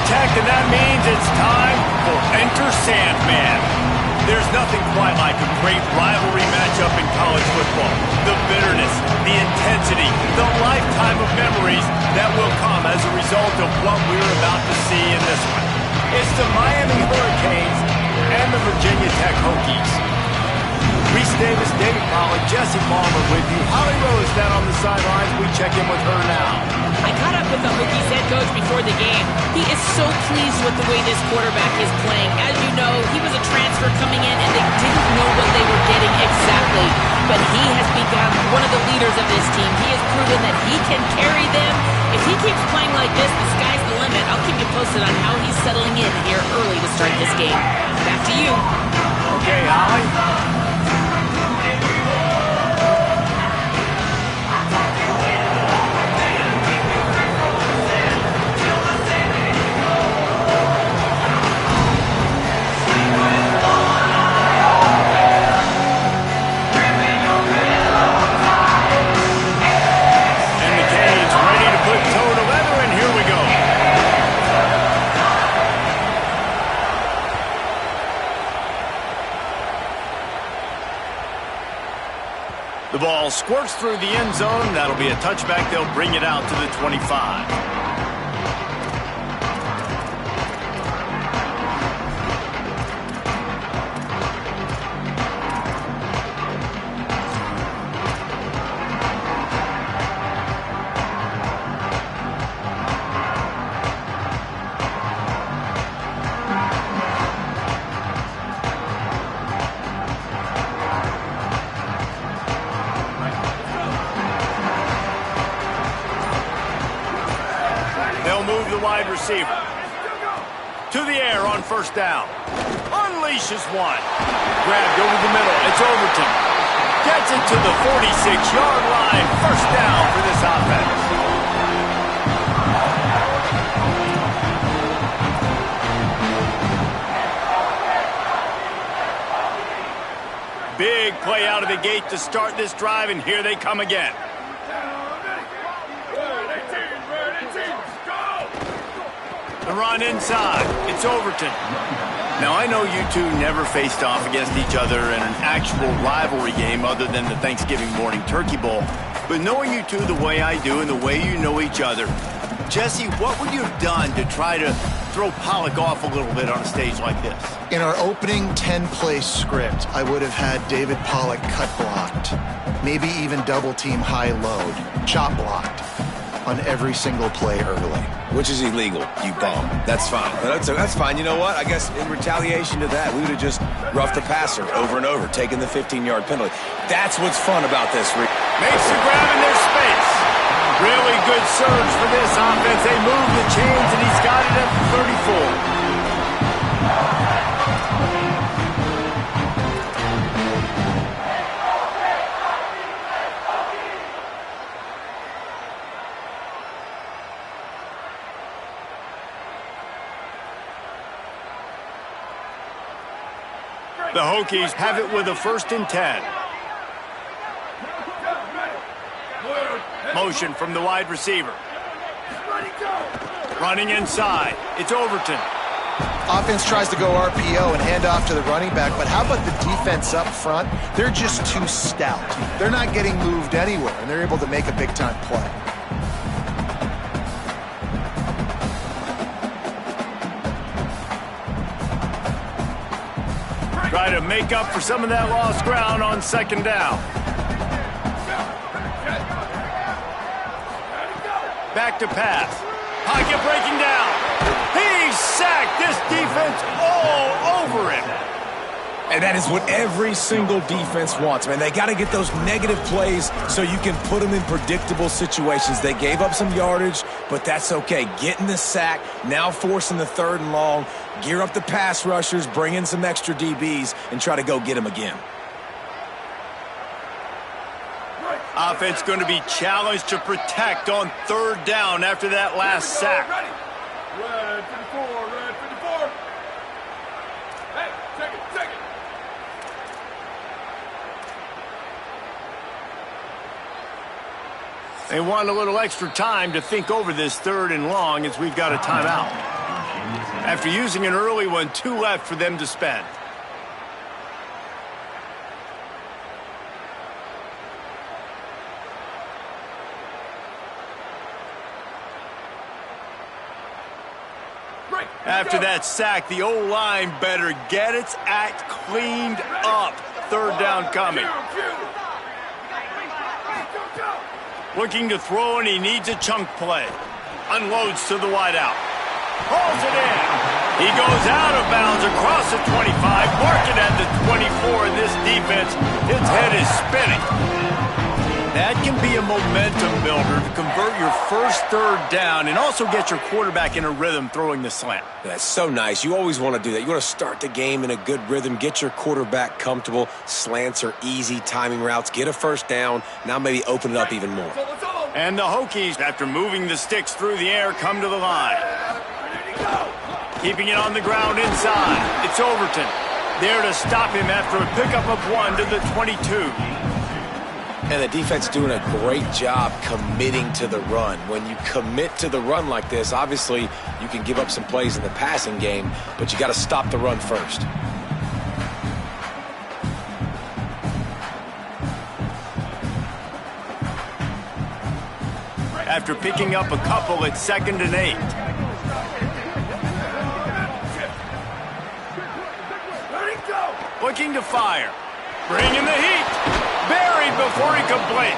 protect, and that means it's time for Enter Sandman. There's nothing quite like a great rivalry matchup in college football. The bitterness, the intensity, the lifetime of memories that will come as a result of what we're about to see in this one. It's the Miami Hurricanes and the Virginia Tech Hokies. Reese Davis, David Pollack, Jesse Palmer with you. Holly Rose down on the sidelines. We check in with her now. I caught up with the Hokies head coach before the game. He is so pleased with the way this quarterback is playing. As you know, he was a transfer coming in and they didn't know what they were getting exactly. But he has become one of the leaders of this team. He has proven that he can carry them. If he keeps playing like this, the sky's the limit. I'll keep you posted on how he's settling in here early to start this game. Back to you. Okay, Holly. The ball squirts through the end zone. That'll be a touchback. They'll bring it out to the 25. Move the wide receiver to the air on first down. Unleashes one. Grabbed over the middle. It's Overton. Gets it to the 46-yard line. First down for this offense. Big play out of the gate to start this drive, and here they come again. The run inside. It's Overton. Now, I know you two never faced off against each other in an actual rivalry game other than the Thanksgiving morning turkey bowl. But knowing you two the way I do and the way you know each other, Jesse, what would you have done to try to throw Pollack off a little bit on a stage like this? In our opening 10-play script, I would have had David Pollack cut blocked, maybe even double-team high load, chop blocked on every single play early. Which is illegal, you bum. That's fine. That's fine. You know what? I guess in retaliation to that, we would have just roughed the passer over and over, taking the 15-yard penalty. That's what's fun about this, Rick. Makes the grab in their space. Really good surge for this offense. They move the chains, and he's got it at the 34. The Hokies have it with a 1st and 10. Motion from the wide receiver. Running inside. It's Overton. Offense tries to go RPO and hand off to the running back, but how about the defense up front? They're just too stout. They're not getting moved anywhere, and they're able to make a big-time play. Try to make up for some of that lost ground on 2nd down. Back to pass. Pocket breaking down. He's sacked. This defense all over him. And that is what every single defense wants, man. They got to get those negative plays so you can put them in predictable situations. They gave up some yardage, but that's okay. Getting the sack, now forcing the 3rd and long, gear up the pass rushers, bring in some extra DBs, and try to go get them again. Offense going to be challenged to protect on 3rd down after that last sack. Red 54, red 54. Hey, take it, take it. They want a little extra time to think over this 3rd and long as we've got a timeout. After using an early one, 2 left for them to spend. After that sack, the O-line better get its act cleaned up. Third down coming. Looking to throw, and he needs a chunk play. Unloads to the wideout. Hauls it in. He goes out of bounds across the 25. Mark it at the 24 in this defense. His head is spinning. That can be a momentum builder to convert your first third down and also get your quarterback in a rhythm throwing the slant. That's so nice. You always want to do that. You want to start the game in a good rhythm, get your quarterback comfortable. Slants are easy, timing routes, get a first down. Now maybe open it up even more. And the Hokies, after moving the sticks through the air, come to the line. Keeping it on the ground inside. It's Overton. There to stop him after a pickup of 1 to the 22. And the defense doing a great job committing to the run. When you commit to the run like this, obviously you can give up some plays in the passing game, but you got to stop the run first. After picking up a couple, it's 2nd and 8. Looking to fire. Bringing the heat. Buried before he could blink.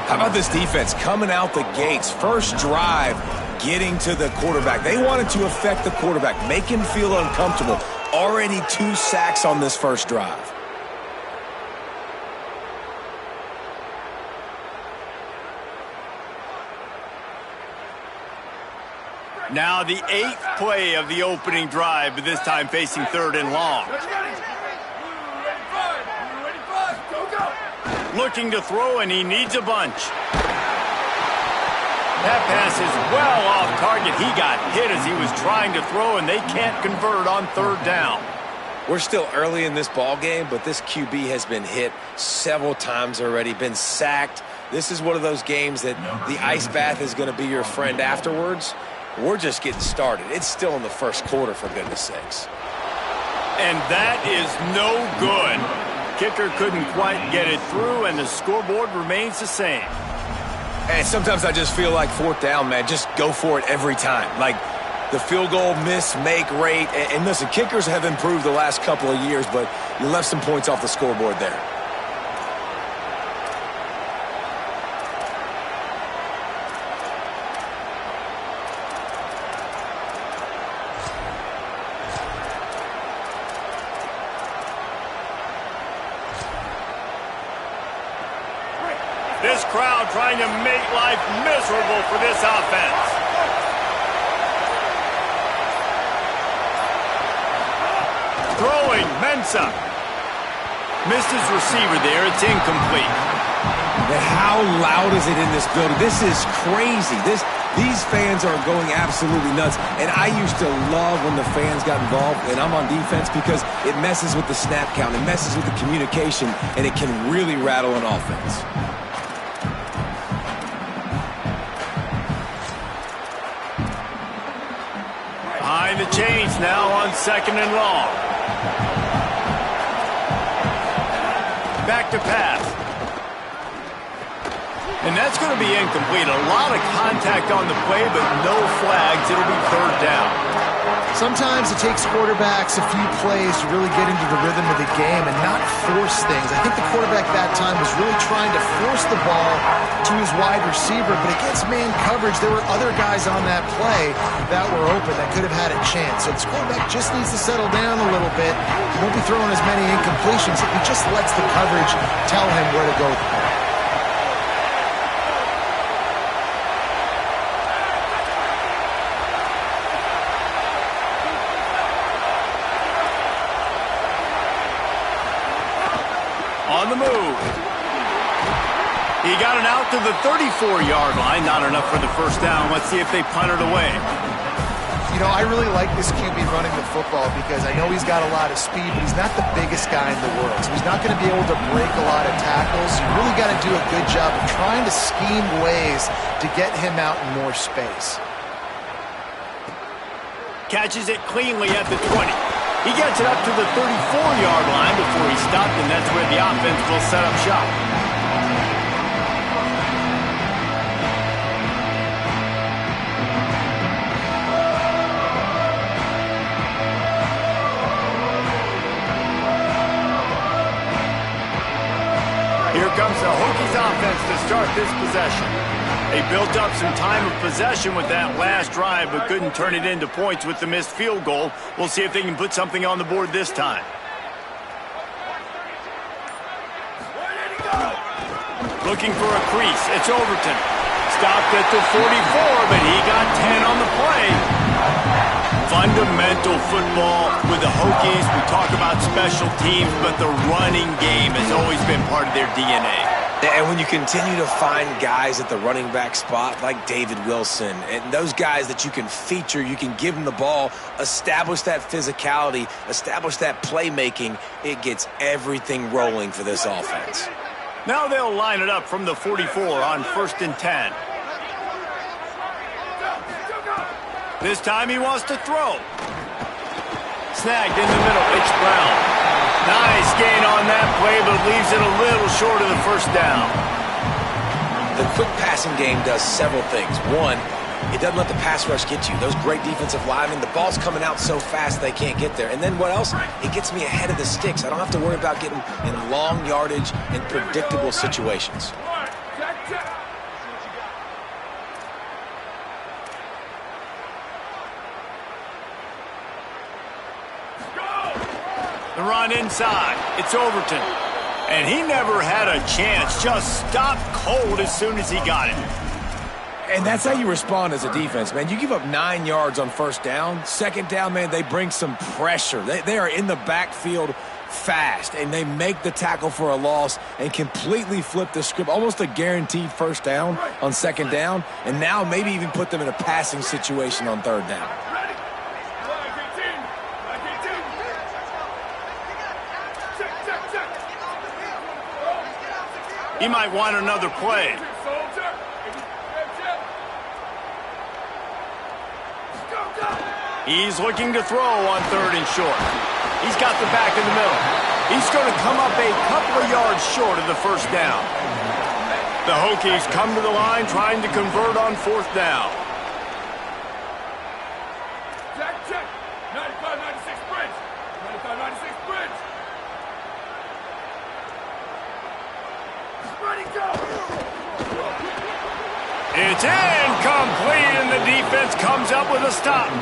How about this defense coming out the gates? First drive, getting to the quarterback. They wanted to affect the quarterback, make him feel uncomfortable. Already 2 sacks on this first drive. Now the 8th play of the opening drive, but this time facing 3rd and long. Looking to throw, and he needs a bunch. That pass is well off target. He got hit as he was trying to throw, and they can't convert on 3rd down. We're still early in this ball game, but this QB has been hit several times already, been sacked. This is one of those games that the ice bath is going to be your friend afterwards. We're just getting started. It's still in the first quarter, for goodness sakes. And that is no good. Kicker couldn't quite get it through, and the scoreboard remains the same. And sometimes I just feel like 4th down, man. Just go for it every time. Like the field goal miss, make rate. And listen, kickers have improved the last couple of years, but you left some points off the scoreboard there. This crowd trying to make life miserable for this offense. Throwing, Mensah. Missed his receiver there. It's incomplete. But how loud is it in this building? This is crazy. These fans are going absolutely nuts. And I used to love when the fans got involved, and I'm on defense, because it messes with the snap count. It messes with the communication, and it can really rattle an offense. Behind the chains now on 2nd and long. Back to pass. And that's going to be incomplete. A lot of contact on the play, but no flags. It'll be 3rd down. Sometimes it takes quarterbacks a few plays to really get into the rhythm of the game and not force things. I think the quarterback that time was really trying to force the ball to his wide receiver, but against man coverage, there were other guys on that play that were open that could have had a chance. So this quarterback just needs to settle down a little bit. He won't be throwing as many incompletions if he just lets the coverage tell him where to go with the ball. On the move. He got it out to the 34-yard line. Not enough for the first down. Let's see if they punt it away. You know, I really like this QB running the football because I know he's got a lot of speed, but he's not the biggest guy in the world. So he's not going to be able to break a lot of tackles. You really got to do a good job of trying to scheme ways to get him out in more space. catches it cleanly at the 20. He gets it up to the 34-yard line before he stopped, and that's where the offense will set up shop. Here comes the Hokies offense to start this possession. They built up some time of possession with that last drive, but couldn't turn it into points with the missed field goal. We'll see if they can put something on the board this time. Looking for a crease. It's Overton. Stopped at the 44, but he got 10 on the play. Fundamental football with the Hokies. We talk about special teams, but the running game has always been part of their DNA. And when you continue to find guys at the running back spot like David Wilson and those guys that you can feature, you can give them the ball, establish that physicality, establish that playmaking, it gets everything rolling for this offense. Now they'll line it up from the 44 on 1st and 10. This time he wants to throw. Snagged in the middle, it's Brown. Nice gain on that play, but leaves it a little short of the first down. The quick passing game does several things. One, it doesn't let the pass rush get you. Those great defensive linemen, the ball's coming out so fast they can't get there. And then what else? It gets me ahead of the sticks. I don't have to worry about getting in long yardage and predictable situations. The run inside. It's Overton. And he never had a chance. Just stopped cold as soon as he got it. And that's how you respond as a defense, man. You give up 9 yards on 1st down. 2nd down, man, they bring some pressure. They are in the backfield fast, and they make the tackle for a loss and completely flip the script. Almost a guaranteed 1st down on 2nd down, and now maybe even put them in a passing situation on 3rd down. He might want another play. He's looking to throw on 3rd and short. He's got the back in the middle. He's going to come up a couple of yards short of the 1st down. The Hokies come to the line trying to convert on 4th down. Check. 95-96 bridge. 95-96 bridge. Ready, go. It's incomplete, and the defense comes up with a stop.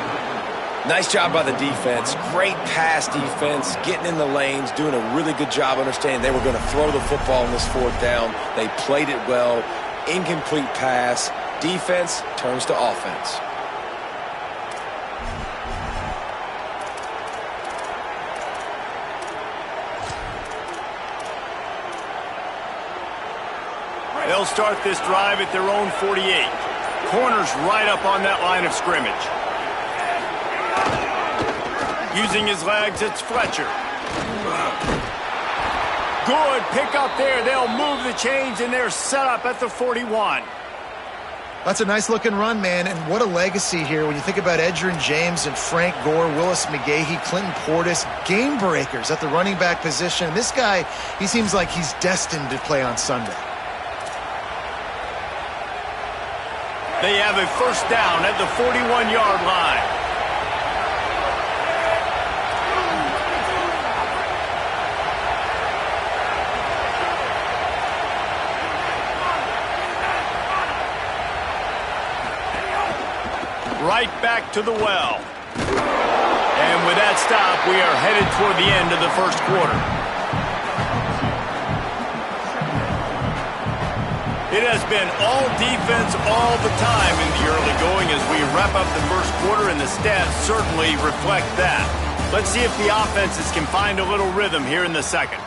Nice job by the defense. Great pass defense, getting in the lanes, doing a really good job understanding they were going to throw the football on this 4th down. They played it well. Incomplete pass. Defense turns to offense. They'll start this drive at their own 48. Corners right up on that line of scrimmage. Using his legs, it's Fletcher. Good pick up there. They'll move the chains, and they're set up at the 41. That's a nice-looking run, man, and what a legacy here when you think about Edgerrin James and Frank Gore, Willis McGahee, Clinton Portis, game breakers at the running back position. And this guy, he seems like he's destined to play on Sunday. They have a 1st down at the 41-yard line. Right back to the well. And with that stop, we are headed toward the end of the 1st quarter. It has been all defense all the time in the early going as we wrap up the 1st quarter, and the stats certainly reflect that. Let's see if the offenses can find a little rhythm here in the 2nd.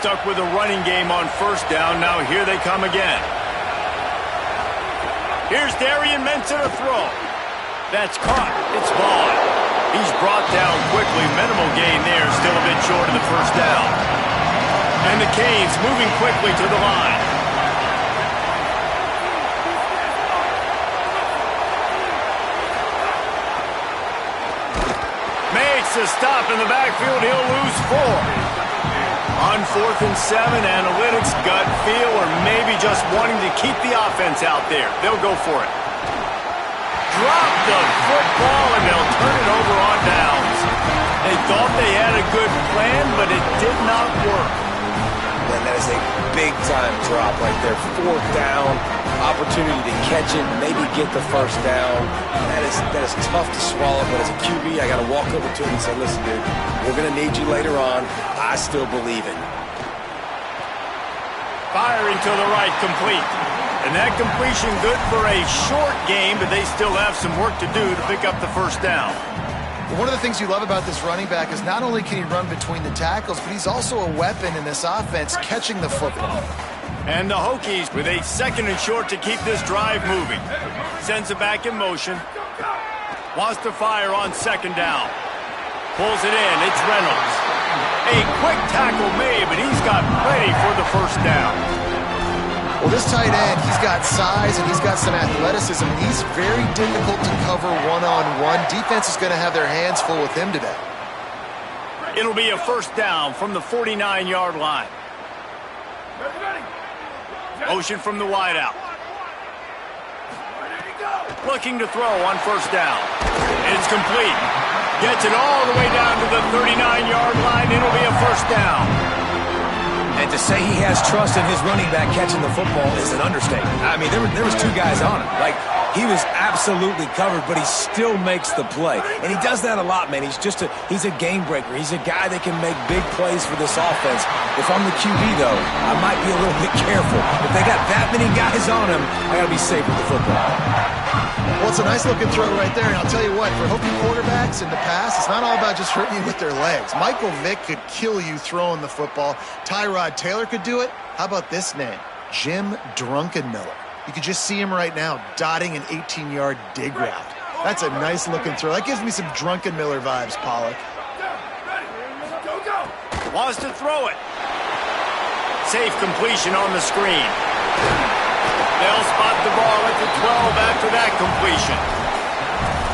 Stuck with a running game on 1st down. Now here they come again. Here's Darian Mensah to throw. That's caught. It's Vaughn. He's brought down quickly. Minimal gain there. Still a bit short of the first down. And the Canes moving quickly to the line. Makes a stop in the backfield. He'll lose 4. On 4th and 7, analytics, gut feel, or maybe just wanting to keep the offense out there. They'll go for it. Drop the football, and they'll turn it over on downs. They thought they had a good plan, but it did not work. And that is a big-time drop right there. 4th down, opportunity to catch it, maybe get the first down. That is tough to swallow, but as a QB, I got to walk over to him and say, listen, dude, we're going to need you later on. I still believe it. Firing to the right, complete. And that completion good for a short game, but they still have some work to do to pick up the first down. One of the things you love about this running back is not only can he run between the tackles, but he's also a weapon in this offense catching the football. And the Hokies with a 2nd and short to keep this drive moving. Sends it back in motion. Wants to fire on 2nd down. Pulls it in. It's Reynolds. A quick tackle made, but he's got plenty for the first down. Well, this tight end, he's got size and he's got some athleticism, and he's very difficult to cover one-on-one. Defense is going to have their hands full with him today. It'll be a first down from the 49-yard line. Motion from the wideout. Looking to throw on first down. It's complete. Gets it all the way down to the 39-yard line. It'll be a first down. And to say he has trust in his running back catching the football is an understatement. I mean, there was 2 guys on him. Like, he was absolutely covered, but he still makes the play. And he does that a lot, man. He's a game breaker. He's a guy that can make big plays for this offense. If I'm the QB, though, I might be a little bit careful. If they got that many guys on him, I got to be safe with the football. Well, it's a nice-looking throw right there, and I'll tell you what, for Hokie quarterbacks in the past, it's not all about just hurting you with their legs. Michael Vick could kill you throwing the football. Tyrod Taylor could do it. How about this name? Jim Drunkenmiller. You could just see him right now dotting an 18-yard dig route. That's a nice-looking throw. That gives me some Drunkenmiller vibes, Pollock. Wants to throw it. Safe completion on the screen. They'll spot the ball at the 12 after that completion.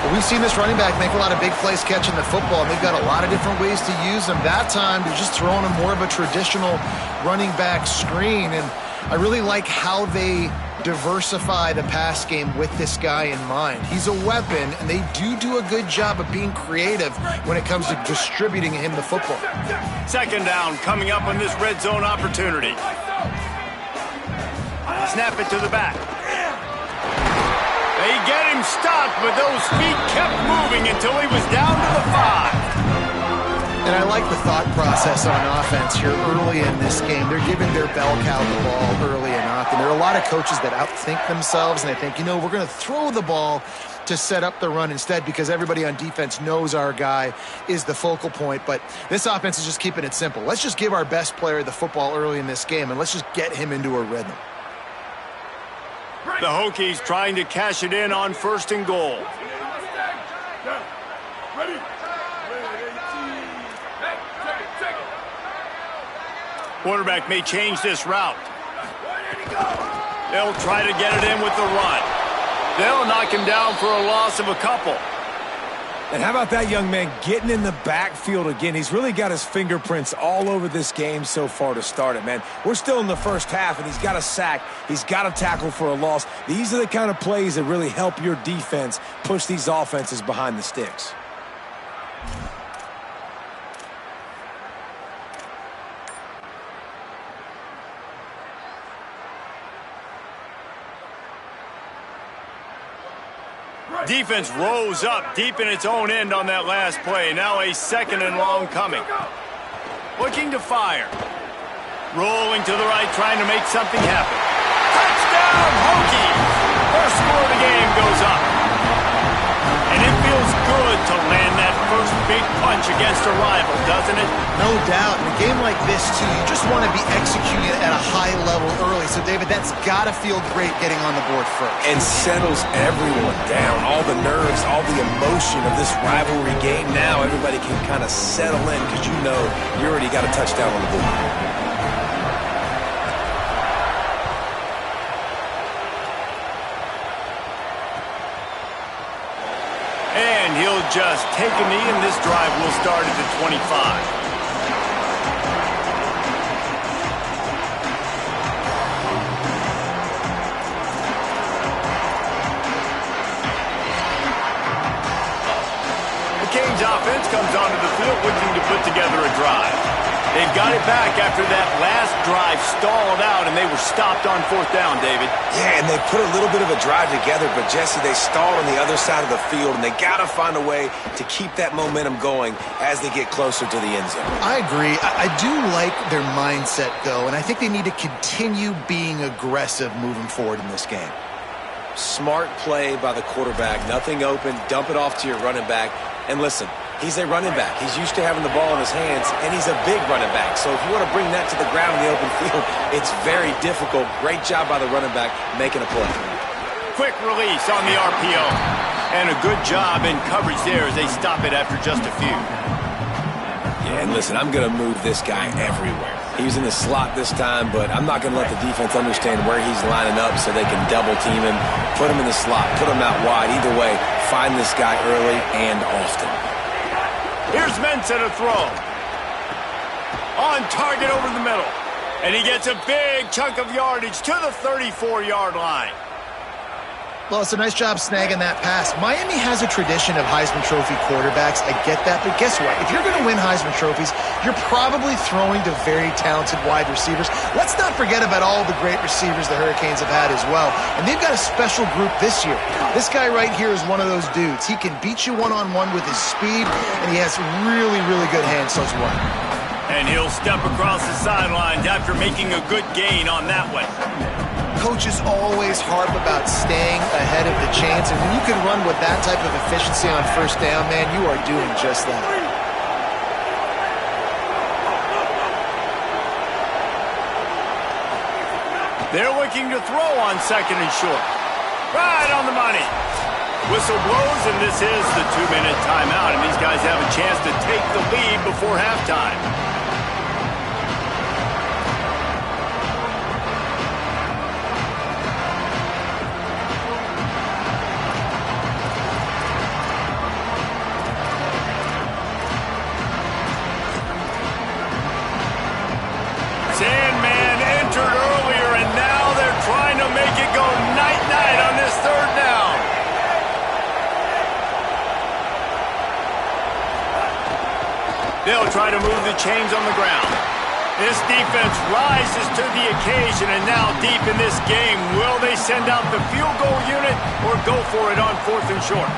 Well, we've seen this running back make a lot of big plays catching the football, and they've got a lot of different ways to use them. That time, they're just throwing him more of a traditional running back screen, and I really like how they diversify the pass game with this guy in mind. He's a weapon, and they do a good job of being creative when it comes to distributing him the football. 2nd down coming up on this red zone opportunity. Snap it to the back. They get him stopped, but those feet kept moving until he was down to the 5. And I like the thought process on offense here early in this game. They're giving their bell cow the ball early and often. There are a lot of coaches that outthink themselves, and they think, we're going to throw the ball to set up the run instead because everybody on defense knows our guy is the focal point. But this offense is just keeping it simple. Let's just give our best player the football early in this game, and let's just get him into a rhythm. The Hokies trying to cash it in on 1st and goal. Quarterback may change this route. They'll try to get it in with the run. They'll knock him down for a loss of a couple. And how about that young man getting in the backfield again? He's really got his fingerprints all over this game so far to start it, man. We're still in the first half, and he's got a sack. He's got a tackle for a loss. These are the kind of plays that really help your defense push these offenses behind the sticks. Defense rose up deep in its own end on that last play. Now a 2nd and long coming. Looking to fire. Rolling to the right, trying to make something happen. Touchdown, Hokies! First score of the game goes up. And it feels good to land that first big punch against a a rival, doesn't it? No doubt. In a game like this, too, you just want to be executing at a high level early. So, David, that's got to feel great getting on the board first. And settles everyone down. All the nerves, all the emotion of this rivalry game. Now everybody can kind of settle in because you know you already got a touchdown on the board. And he'll just take a knee, and this drive will start at the 25. The Canes offense comes onto the field looking to put together a drive. They've got it back after that last drive stalled out, and they were stopped on 4th down, David. Yeah, and they put a little bit of a drive together, but, Jesse, they stalled on the other side of the field, and they got to find a way to keep that momentum going as they get closer to the end zone. I agree. I do like their mindset, though, and I think they need to continue being aggressive moving forward in this game. Smart play by the quarterback. Nothing open. Dump it off to your running back. And listen, he's a running back. He's used to having the ball in his hands, and he's a big running back. So if you want to bring that to the ground in the open field, it's very difficult. Great job by the running back making a play. Quick release on the RPO. And a good job in coverage there as they stop it after just a few. Yeah, and listen, I'm going to move this guy everywhere. He was in the slot this time, but I'm not going to let the defense understand where he's lining up so they can double team him, put him in the slot, put him out wide. Either way, find this guy early and often. Here's Mensah to throw. On target over the middle. And he gets a big chunk of yardage to the 34-yard line. Well, it's a nice job snagging that pass. Miami has a tradition of Heisman Trophy quarterbacks. I get that, but guess what? If you're going to win Heisman Trophies, you're probably throwing to very talented wide receivers. Let's not forget about all the great receivers the Hurricanes have had as well. And they've got a special group this year. This guy right here is one of those dudes. He can beat you one-on-one with his speed, and he has really, really good hands as well. And he'll step across the sidelines after making a good gain on that one. Coaches always harp about staying ahead of the chains, and when you can run with that type of efficiency on 1st down, man, you are doing just that. They're looking to throw on 2nd and short. Right on the money. Whistle blows, and this is the 2-minute timeout, and these guys have a chance to take the lead before halftime. Sandman entered earlier, and now they're trying to make it go night-night on this 3rd down. They'll try to move the chains on the ground. This defense rises to the occasion, and now deep in this game, will they send out the field goal unit or go for it on 4th and short?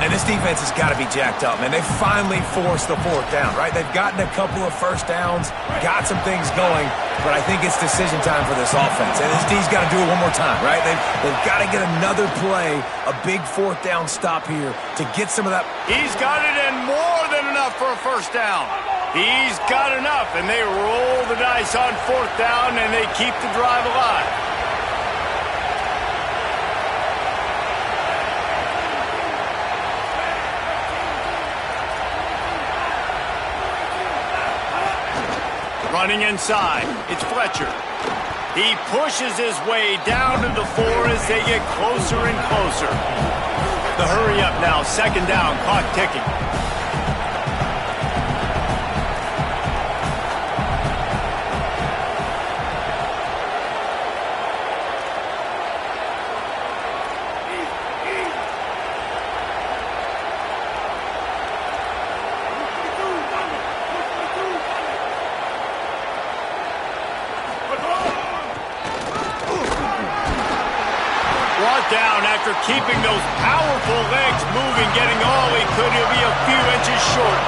And this defense has got to be jacked up, man. They finally forced the 4th down, right? They've gotten a couple of 1st downs, got some things going, but I think it's decision time for this offense. And this D's got to do it one more time, right? They've got to get another play, a big 4th down stop here to get some of that. He's got it, and more than enough for a 1st down. He's got enough, and they roll the dice on 4th down, and they keep the drive alive. Running inside, it's Fletcher. He pushes his way down to the 4 as they get closer and closer. The hurry up now, 2nd down, clock ticking. Down after keeping those powerful legs moving, getting all he could. He'll be a few inches short.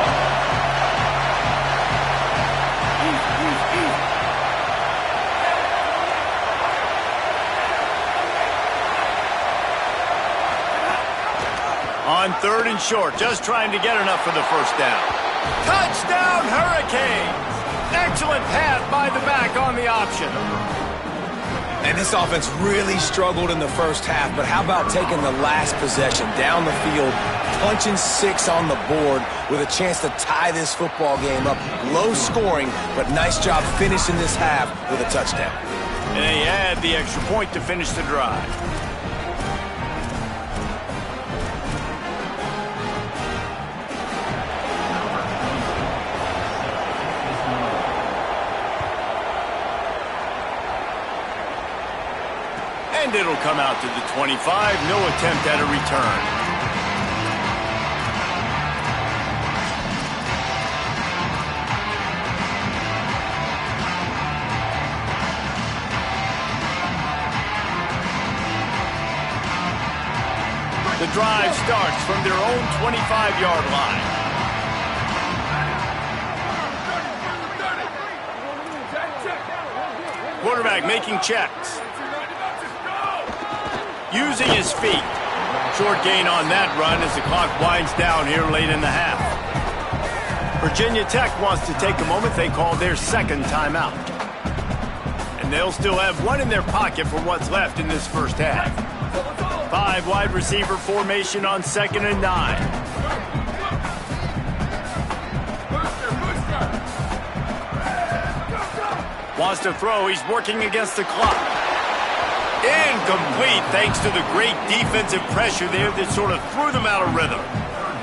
On 3rd and short, just trying to get enough for the 1st down. Touchdown, Hurricanes! Excellent pass by the back on the option. And this offense really struggled in the first half, but how about taking the last possession down the field, punching 6 on the board with a chance to tie this football game up. Low scoring, but nice job finishing this half with a touchdown. And they add the extra point to finish the drive. And it'll come out to the 25. No attempt at a return. The drive starts from their own 25-yard line. Quarterback making checks. Using his feet. Short gain on that run as the clock winds down here late in the half. Virginia Tech wants to take a moment. They call their second timeout. And they'll still have one in their pocket for what's left in this first half. 5 wide receiver formation on 2nd and 9. Wants to throw. He's working against the clock. Incomplete thanks to the great defensive pressure there that sort of threw them out of rhythm.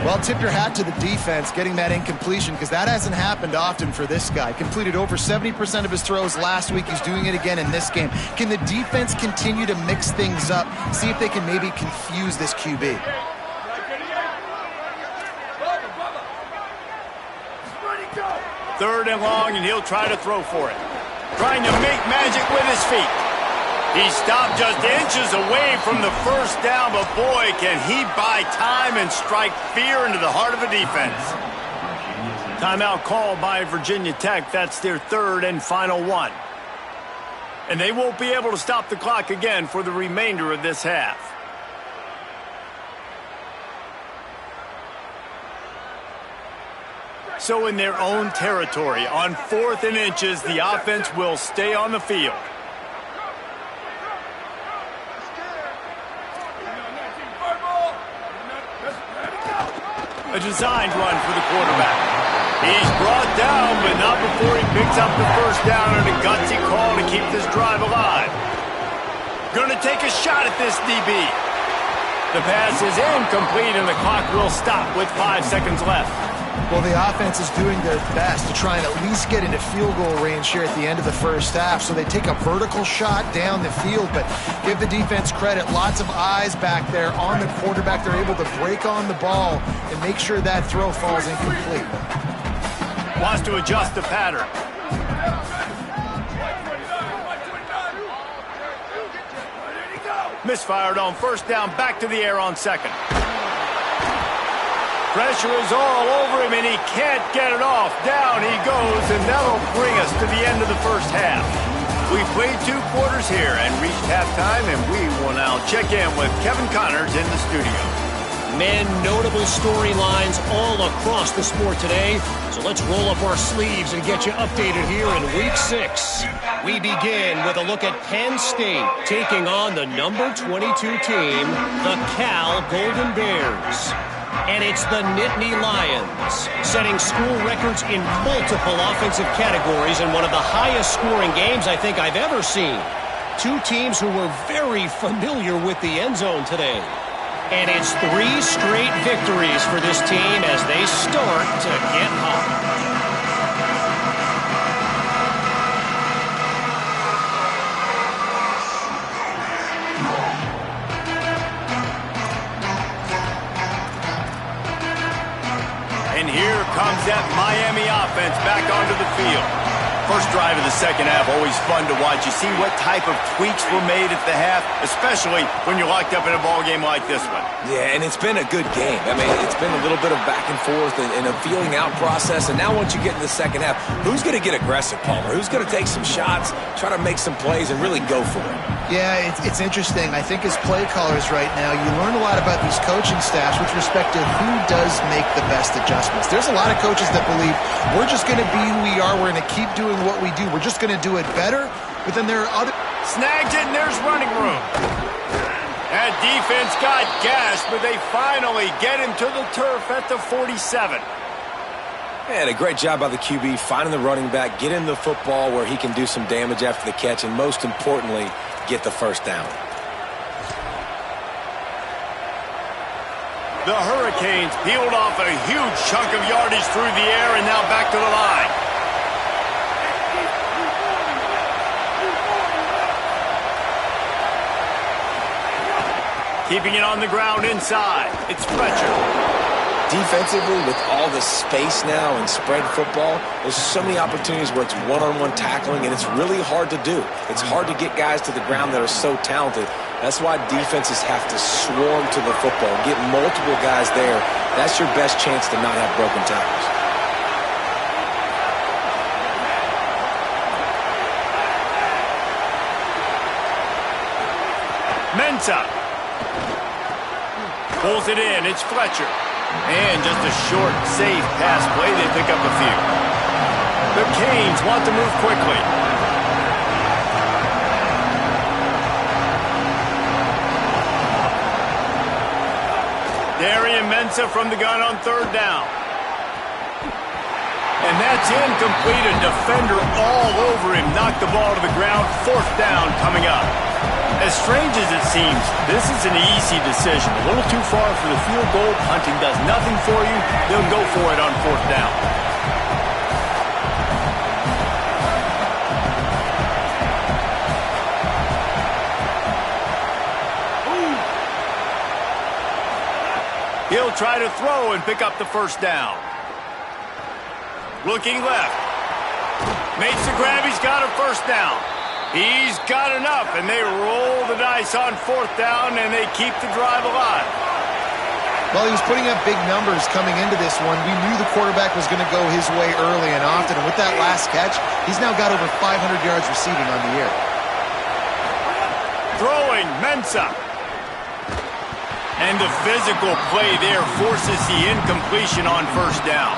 Well, tip your hat to the defense getting that incompletion because that hasn't happened often for this guy. Completed over 70% of his throws last week. He's doing it again in this game. Can the defense continue to mix things up? See if they can maybe confuse this QB. 3rd and long, and he'll try to throw for it. Trying to make magic with his feet. He stopped just inches away from the first down, but boy, can he buy time and strike fear into the heart of a defense. Timeout called by Virginia Tech. That's their 3rd and final one. And they won't be able to stop the clock again for the remainder of this half. So in their own territory, on 4th and inches, the offense will stay on the field. A designed run for the quarterback. He's brought down, but not before he picks up the first down and a gutsy call to keep this drive alive. Going to take a shot at this DB. The pass is incomplete, and the clock will stop with 5 seconds left. Well, the offense is doing their best to try and at least get into field goal range here at the end of the first half. So they take a vertical shot down the field, but give the defense credit. Lots of eyes back there on the quarterback. They're able to break on the ball and make sure that throw falls incomplete. Wants to adjust the pattern. Misfired on first down, back to the air on 2nd. Pressure is all over him, and he can't get it off. Down he goes, and that'll bring us to the end of the first half. We played 2 quarters here and reached halftime, and we will now check in with Kevin Connors in the studio. Men, notable storylines all across the sport today. So let's roll up our sleeves and get you updated here in Week 6. We begin with a look at Penn State taking on the number 22 team, the Cal Golden Bears. And it's the Nittany Lions, setting school records in multiple offensive categories in one of the highest scoring games I think I've ever seen. 2 teams who were very familiar with the end zone today. And it's 3 straight victories for this team as they start to get hot. And here comes that Miami offense back onto the field. First drive of the second half, always fun to watch. You see what type of tweaks were made at the half, especially when you're locked up in a ball game like this one. Yeah, and it's been a good game. I mean, it's been a little bit of back and forth and a feeling out process. And now once you get in the second half, who's going to get aggressive, Palmer? Who's going to take some shots, try to make some plays, and really go for it? Yeah, it's interesting. I think as play callers right now, you learn a lot about these coaching staffs with respect to who does make the best adjustments. There's a lot of coaches that believe we're just going to be who we are. We're going to keep doing what we do. We're just going to do it better. But then there are other... Snags it, and there's running room. That defense got gashed, but they finally get him to the turf at the 47. And a great job by the QB finding the running back, getting the football where he can do some damage after the catch, and most importantly, get the first down. The Hurricanes peeled off a huge chunk of yardage through the air and now back to the line. Keeping it on the ground inside. It's Fletcher. Defensively, with all the space now and spread football, there's so many opportunities where it's one-on-one tackling, and it's really hard to do. It's hard to get guys to the ground that are so talented. That's why defenses have to swarm to the football, get multiple guys there. That's your best chance to not have broken tackles. Mensah pulls it in. It's Fletcher. And just a short, safe pass play. They pick up a few. The Canes want to move quickly. Darian Mensah from the gun on third down. And that's incomplete. A defender all over him. Knocked the ball to the ground. Fourth down coming up. As strange as it seems, this is an easy decision. A little too far for the field goal. Punting does nothing for you. They'll go for it on fourth down. He'll try to throw and pick up the first down. Looking left. Makes the grab. He's got a first down. He's got enough, and they roll the dice on fourth down, and they keep the drive alive. Well, he was putting up big numbers coming into this one. We knew the quarterback was going to go his way early and often, and with that last catch, he's now got over 500 yards receiving on the year. Throwing, Mensah. And the physical play there forces the incompletion on first down.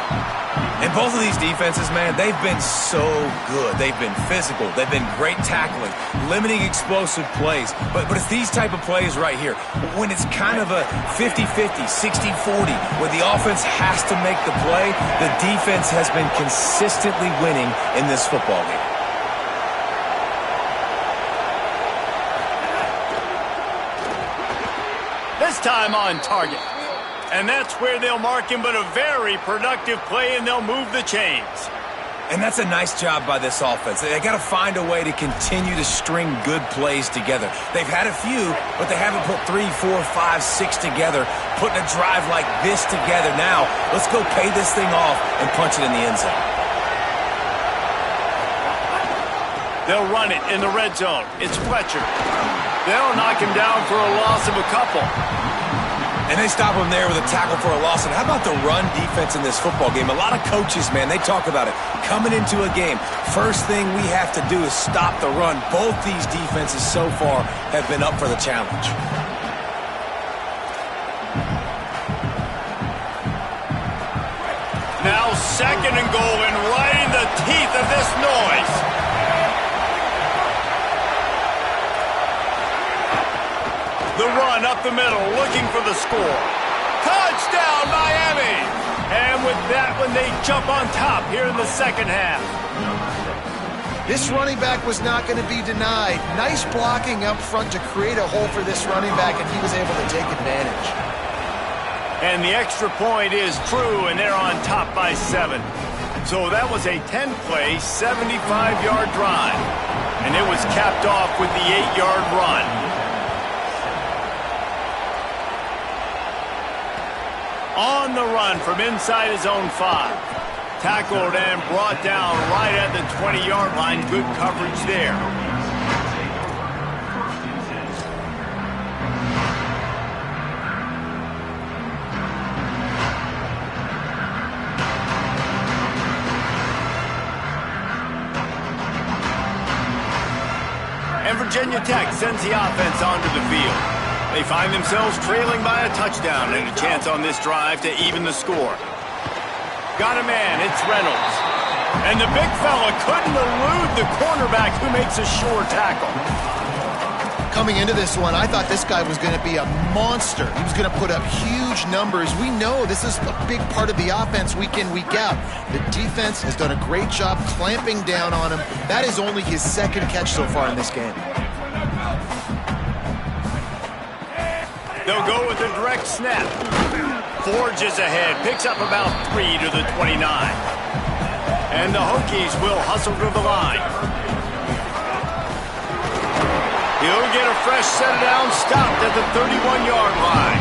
And both of these defenses, man, they've been so good. They've been physical. They've been great tackling, limiting explosive plays. But it's these type of plays right here. When it's kind of a 50-50, 60-40, where the offense has to make the play, the defense has been consistently winning in this football game. This time on target. And that's where they'll mark him, but a very productive play, and they'll move the chains. And that's a nice job by this offense. They got to find a way to continue to string good plays together. They've had a few, but they haven't put 3, 4, 5, 6 together, putting a drive like this together. Now, let's go pay this thing off and punch it in the end zone. They'll run it in the red zone. It's Fletcher. They'll knock him down for a loss of a couple. And they stop him there with a tackle for a loss. And how about the run defense in this football game? A lot of coaches, man, they talk about it. Coming into a game, first thing we have to do is stop the run. Both these defenses so far have been up for the challenge. Now second and goal, and right in the teeth of this noise. The run up the middle, looking for the score. Touchdown, Miami! And with that one, they jump on top here in the second half. This running back was not going to be denied. Nice blocking up front to create a hole for this running back, and he was able to take advantage. And the extra point is true, and they're on top by 7. So that was a 10-play, 75-yard drive. And it was capped off with the 8-yard run. On the run from inside his own 5. Tackled and brought down right at the 20-yard line. Good coverage there. And for Virginia Tech sends the offense onto the field. They find themselves trailing by a touchdown and a chance on this drive to even the score. Got a man, it's Reynolds. And the big fella couldn't elude the cornerback who makes a sure tackle. Coming into this one, I thought this guy was going to be a monster. He was going to put up huge numbers. We know this is a big part of the offense week in, week out. The defense has done a great job clamping down on him. That is only his second catch so far in this game. They'll go with a direct snap. Forges ahead, picks up about 3 to the 29. And the Hokies will hustle to the line. He'll get a fresh set down, stopped at the 31-yard line.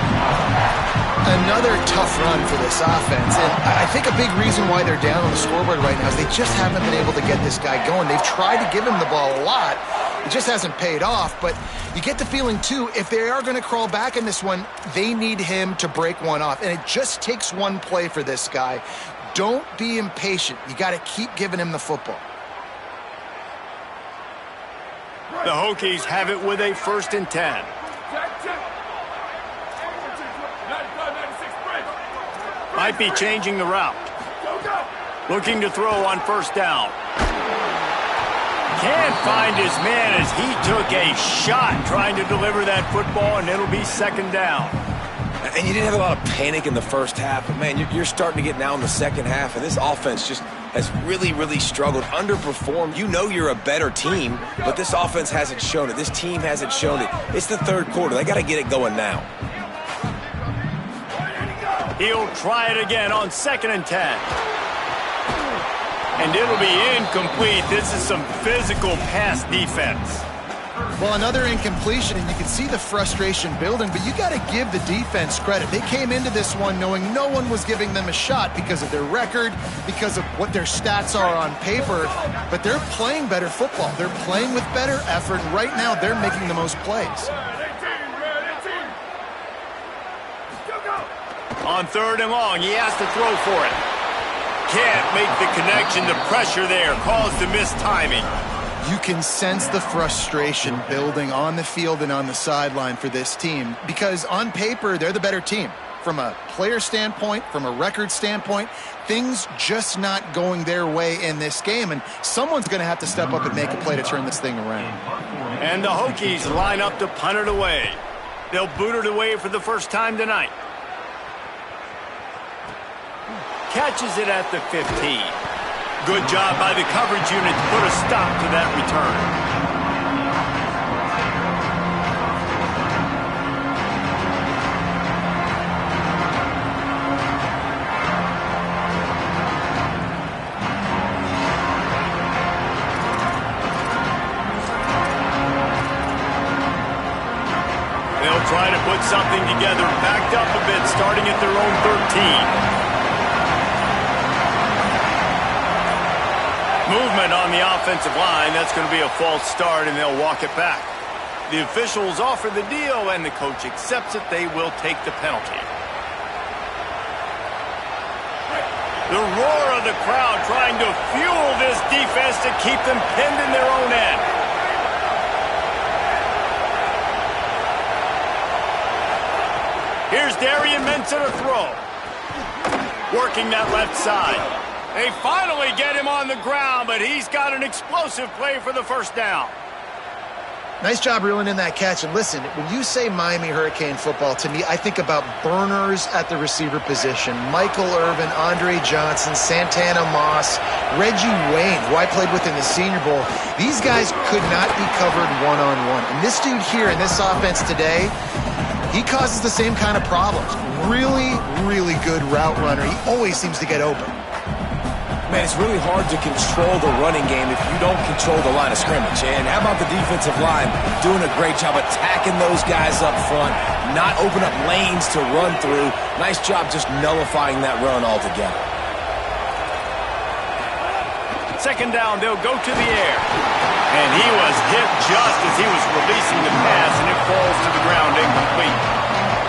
Another tough run for this offense, and I think a big reason why they're down on the scoreboard right now is they just haven't been able to get this guy going. They've tried to give him the ball a lot. It just hasn't paid off, but you get the feeling, too, if they are going to crawl back in this one, they need him to break one off, and it just takes one play for this guy. Don't be impatient. You got to keep giving him the football. The Hokies have it with a 1st and 10. Might be changing the route. Looking to throw on 1st down. Can't find his man as he took a shot trying to deliver that football, and it'll be 2nd down. And you didn't have a lot of panic in the first half, but, man, you're starting to get now in the second half, and this offense just has really, really struggled, underperformed. You know you're a better team, but this offense hasn't shown it. This team hasn't shown it. It's the 3rd quarter. They got to get it going now. He'll try it again on 2nd and 10. And it'll be incomplete. This is some physical pass defense. Well, another incompletion, and you can see the frustration building, but you got to give the defense credit. They came into this one knowing no one was giving them a shot because of their record, because of what their stats are on paper, but they're playing better football. They're playing with better effort, and right now they're making the most plays. On 3rd and long, he has to throw for it. Can't make the connection. The pressure there caused the missed timing. You can sense the frustration building on the field and on the sideline for this team because on paper, they're the better team. From a player standpoint, from a record standpoint, things just not going their way in this game, and someone's going to have to step up and make a play to turn this thing around. And the Hokies line up to punt it away. They'll boot it away for the first time tonight. Catches it at the 15. Good job by the coverage unit to put a stop to that return. They'll try to put something together, backed up a bit, starting at their own 13. Movement on the offensive line. That's going to be a false start, and they'll walk it back. The officials offer the deal, and the coach accepts it. They will take the penalty. The roar of the crowd trying to fuel this defense to keep them pinned in their own end. Here's Darian Mensah to throw. Working that left side. They finally get him on the ground, but he's got an explosive play for the first down. Nice job reeling in that catch. And listen, when you say Miami Hurricane football, to me, I think about burners at the receiver position. Michael Irvin, Andre Johnson, Santana Moss, Reggie Wayne, who I played with in the Senior Bowl. These guys could not be covered one-on-one. And this dude here in this offense today, he causes the same kind of problems. Really, really good route runner. He always seems to get open. Man, it's really hard to control the running game if you don't control the line of scrimmage. And how about the defensive line doing a great job attacking those guys up front, not open up lanes to run through. Nice job just nullifying that run altogether. 2nd down, they'll go to the air. And he was hit just as he was releasing the pass, and it falls to the ground incomplete.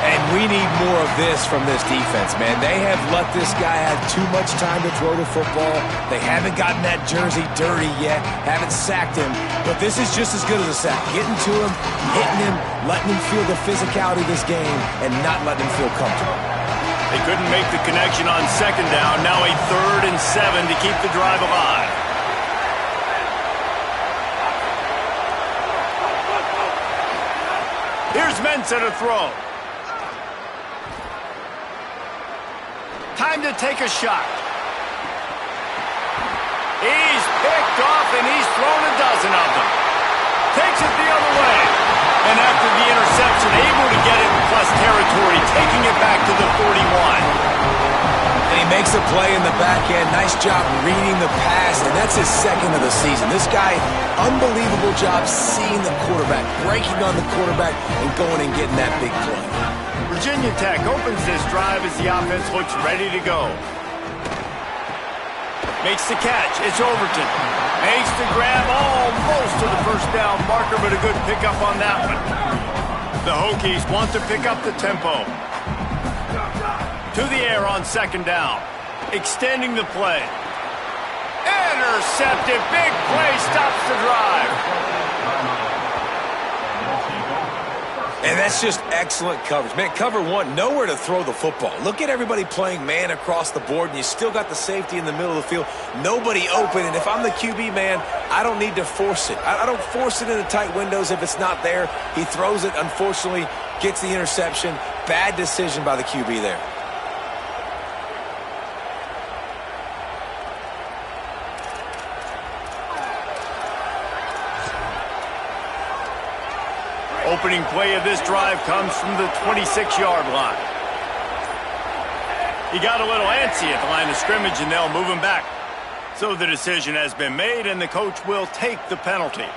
And we need more of this from this defense, man. They have let this guy have too much time to throw the football. They haven't gotten that jersey dirty yet, haven't sacked him. But this is just as good as a sack. Getting to him, hitting him, letting him feel the physicality of this game, and not letting him feel comfortable. They couldn't make the connection on second down. Now a 3rd and 7 to keep the drive alive. Here's Mensa to throw. Time to take a shot. He's picked off and he's thrown a dozen of them. Takes it the other way. And after the interception, able to get it in plus territory, taking it back to the 41. And he makes a play in the back end. Nice job reading the pass, and that's his 2nd of the season. This guy, unbelievable job seeing the quarterback, breaking on the quarterback, and going and getting that big play. Virginia Tech opens this drive as the offense looks ready to go. Makes the catch. It's Overton. Makes the grab almost to the first down marker, but a good pickup on that one. The Hokies want to pick up the tempo. To the air on second down. Extending the play. Intercepted. Big play. Stops the drive. And that's just excellent coverage. Man, cover one, nowhere to throw the football. Look at everybody playing man across the board, and you still got the safety in the middle of the field. Nobody open, and if I'm the QB, man, I don't need to force it. I don't force it into tight windows if it's not there. He throws it, unfortunately, gets the interception. Bad decision by the QB there. Opening play of this drive comes from the 26-yard line. He got a little antsy at the line of scrimmage, and they'll move him back. So the decision has been made, and the coach will take the penalty.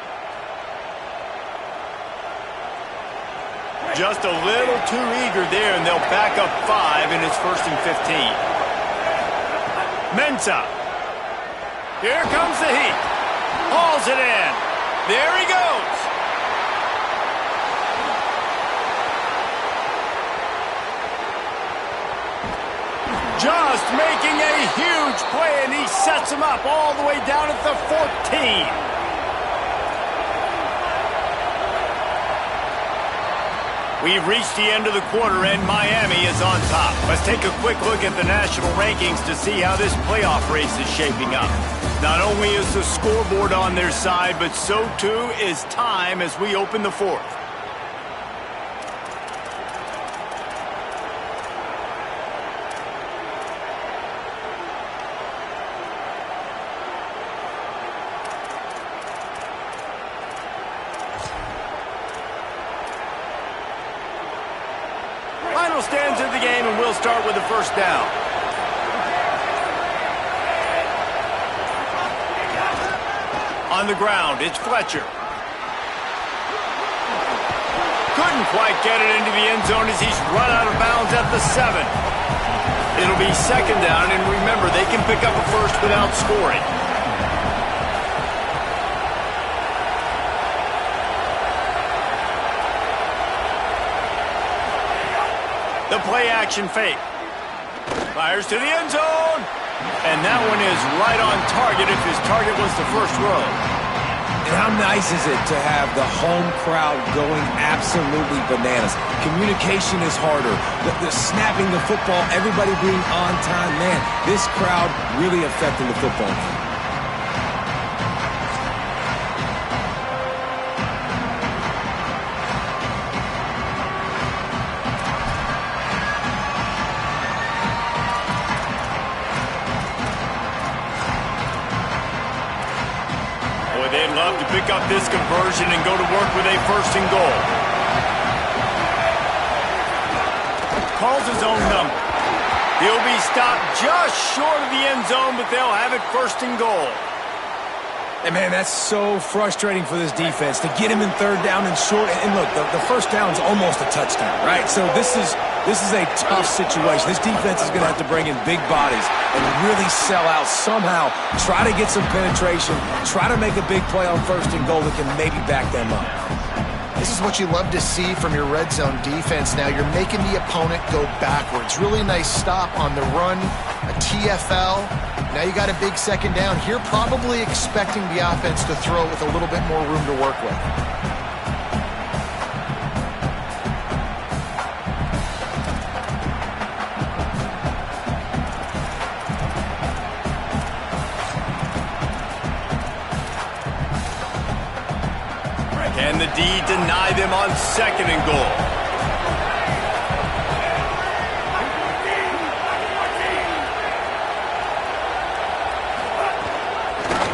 Just a little too eager there, and they'll back up 5, and it's 1st and 15. Mensa. Here comes the heat. Hauls it in. There he goes. Just making a huge play, and he sets him up all the way down at the 14. We've reached the end of the quarter, and Miami is on top. Let's take a quick look at the national rankings to see how this playoff race is shaping up. Not only is the scoreboard on their side, but so too is time as we open the 4th. Final stands of the game, and we'll start with the first down. On the ground, it's Fletcher. Couldn't quite get it into the end zone as he's run out of bounds at the 7. It'll be second down, and remember, they can pick up a first without scoring. The play-action fake. Fires to the end zone. And that one is right on target if his target was the first row. And how nice is it to have the home crowd going absolutely bananas? Communication is harder. The snapping the football, everybody being on time. Man, this crowd really affecting the football game. They'd love to pick up this conversion and go to work with a 1st and goal. Calls his own number. He'll be stopped just short of the end zone, but they'll have it 1st and goal. And, man, that's so frustrating for this defense to get him in 3rd down and short. And look, the first down's almost a touchdown, right? So this is a tough situation. This defense is going to have to bring in big bodies and really sell out somehow, try to get some penetration, try to make a big play on 1st and goal that can maybe back them up. This is what you love to see from your red zone defense. Now you're making the opponent go backwards. Really nice stop on the run, a TFL. Now you got a big second down. Here probably expecting the offense to throw with a little bit more room to work with. Can the D deny them on second and goal?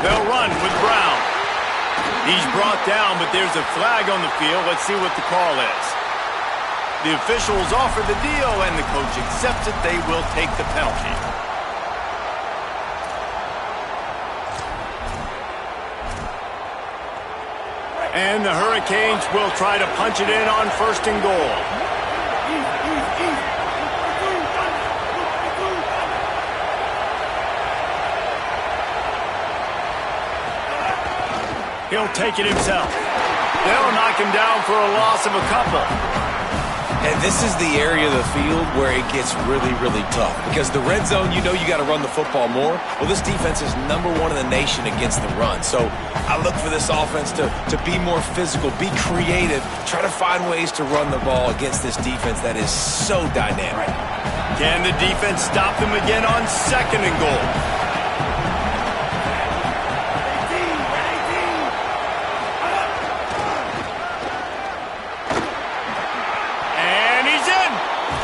They'll run with Brown. He's brought down, but there's a flag on the field. Let's see what the call is. The officials offer the deal, and the coach accepts it. They will take the penalty. And the Hurricanes will try to punch it in on first and goal. He'll take it himself. They'll knock him down for a loss of a couple. And this is the area of the field where it gets really, really tough. Because the red zone, you know you got to run the football more. Well, this defense is #1 in the nation against the run. So I look for this offense to be more physical, be creative, try to find ways to run the ball against this defense that is so dynamic. Can the defense stop them again on second and goal?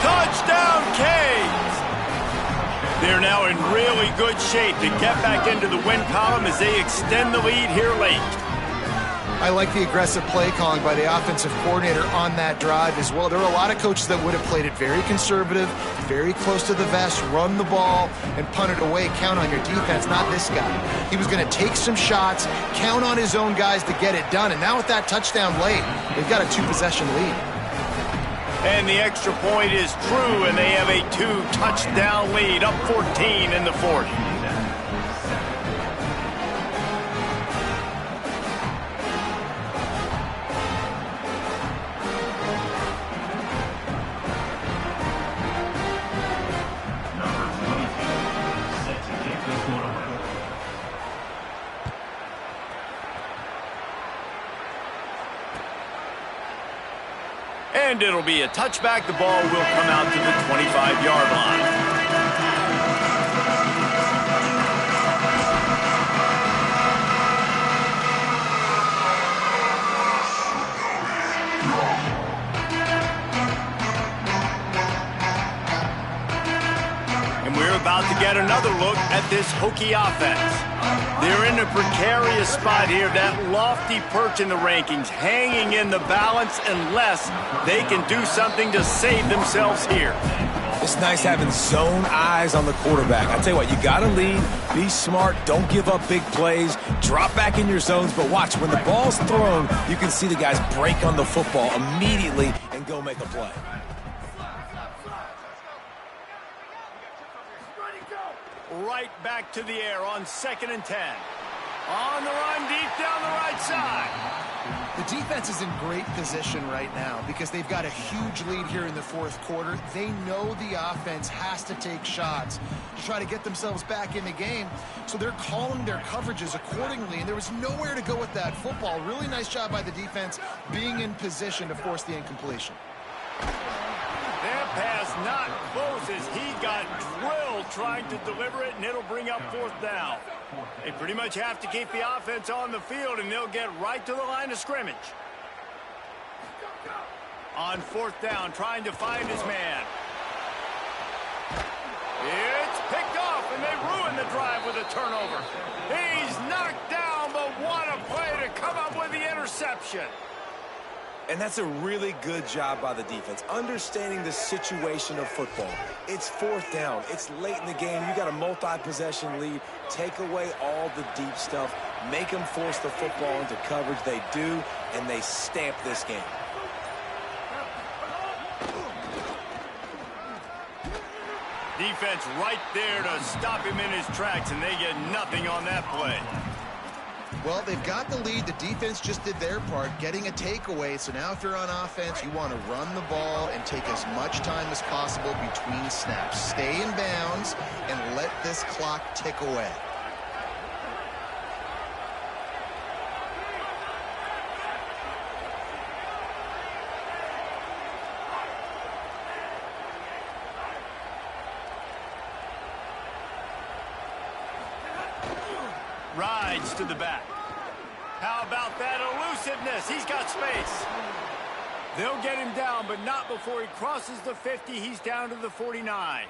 Touchdown, Canes! They're now in really good shape to get back into the win column as they extend the lead here late. I like the aggressive play calling by the offensive coordinator on that drive as well. There are a lot of coaches that would have played it very conservative, very close to the vest, run the ball, and punt it away. Count on your defense, not this guy. He was going to take some shots, count on his own guys to get it done, and now with that touchdown late, they've got a 2-possession lead. And the extra point is true, and they have a 2-touchdown lead, up 14 in the 40. And it'll be a touchback. The ball will come out to the 25-yard line. And we're about to get another look at this Hokie offense. They're in a precarious spot here, that lofty perch in the rankings, hanging in the balance unless they can do something to save themselves here. It's nice having zone eyes on the quarterback. I tell you what, you got to lead, be smart, don't give up big plays, drop back in your zones, but watch, when the ball's thrown, you can see the guys break on the football immediately and go make a play. Right back to the air on 2nd and 10. On the run, deep down the right side. The defense is in great position right now because they've got a huge lead here in the fourth quarter. They know the offense has to take shots to try to get themselves back in the game, so they're calling their coverages accordingly, and there was nowhere to go with that football. Really nice job by the defense being in position to force the incompletion. That pass not close as he got drilled trying to deliver it, and it'll bring up 4th down. They pretty much have to keep the offense on the field, and they'll get right to the line of scrimmage. On 4th down, trying to find his man. It's picked off, and they ruin the drive with a turnover. He's knocked down, but what a play to come up with the interception. And that's a really good job by the defense, understanding the situation of football. It's 4th down. It's late in the game. You got a multi-possession lead. Take away all the deep stuff. Make them force the football into coverage. They do, and they stamp this game. Defense right there to stop him in his tracks, and they get nothing on that play. Well, they've got the lead. The defense just did their part, getting a takeaway. So now if you're on offense, you want to run the ball and take as much time as possible between snaps. Stay in bounds and let this clock tick away. Rides to the back. How about that elusiveness? He's got space. They'll get him down, but not before he crosses the 50. He's down to the 49.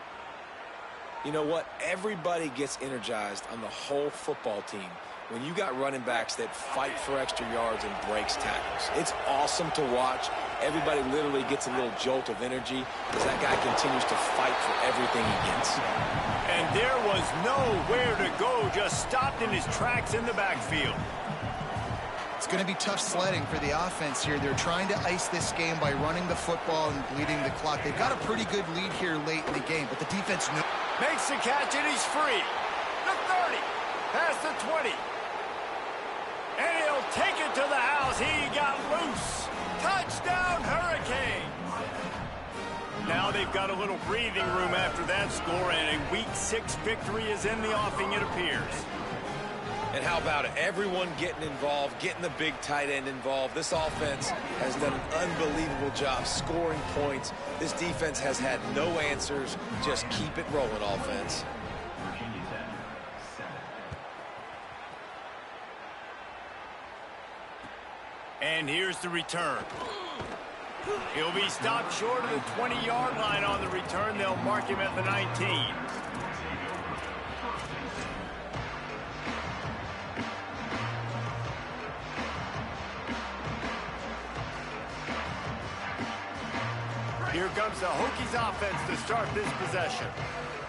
You know what? Everybody gets energized on the whole football team when you got running backs that fight for extra yards and breaks tackles. It's awesome to watch. Everybody literally gets a little jolt of energy as that guy continues to fight for everything he gets. And there was nowhere to go, just stopped in his tracks in the backfield. It's going to be tough sledding for the offense here. They're trying to ice this game by running the football and bleeding the clock. They've got a pretty good lead here late in the game, but the defense makes the catch and he's free. The 30, past the 20. And he'll take it to the house. He got loose. Touchdown, Hurricanes. Now they've got a little breathing room after that score, and a Week 6 victory is in the offing, it appears. And how about it? Everyone getting involved, getting the big tight end involved. This offense has done an unbelievable job scoring points. This defense has had no answers. Just keep it rolling, offense. And here's the return. He'll be stopped short of the 20-yard line on the return. They'll mark him at the 19. Here comes the Hokies offense to start this possession.